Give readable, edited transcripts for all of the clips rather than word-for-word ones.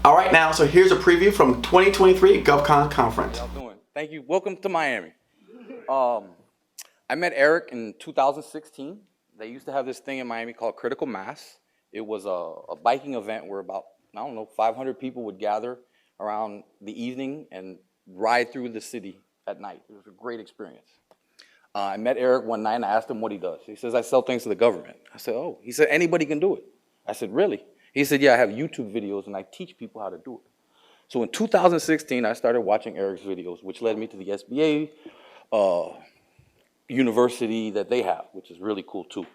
All right, now, so here's a preview from 2023 Govcon conference. How y'all doing? Thank you. Welcome to Miami. I met Eric in 2016. They used to have this thing in Miami called Critical Mass. It was a biking event where about, 500 people would gather around the evening and ride through the city at night. It was a great experience. I met Eric one night and I asked him what he does. He says, I sell things to the government. I said, oh. He said, anybody can do it. I said, really? He said, yeah, I have YouTube videos and I teach people how to do it. So in 2016, I started watching Eric's videos, which led me to the SBA university that they have, which is really cool too.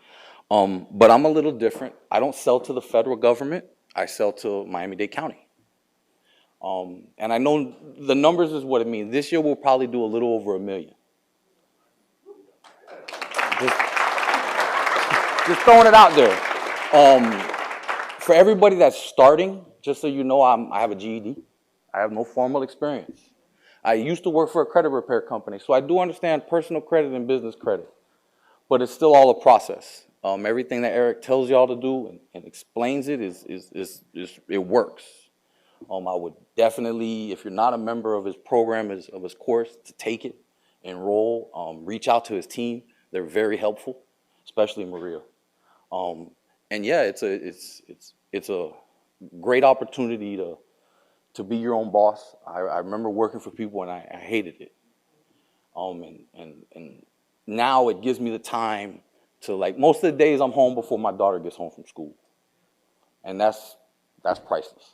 But I'm a little different. I don't sell to the federal government. I sell to Miami-Dade County. And I know the numbers is what it means. This year we'll probably do a little over $1 million. Just throwing it out there. For everybody that's starting, just so you know, I have a GED. I have no formal experience. I used to work for a credit repair company, so I do understand personal credit and business credit, but it's still all a process. Everything that Eric tells y'all to do and explains it it works. I would definitely, if you're not a member of his program, of his course, to take it, enroll, reach out to his team. They're very helpful, especially Maria. And yeah, it's a great opportunity to be your own boss. I remember working for people and I hated it. And now it gives me the time to, like, most of the days I'm home before my daughter gets home from school. And that's priceless.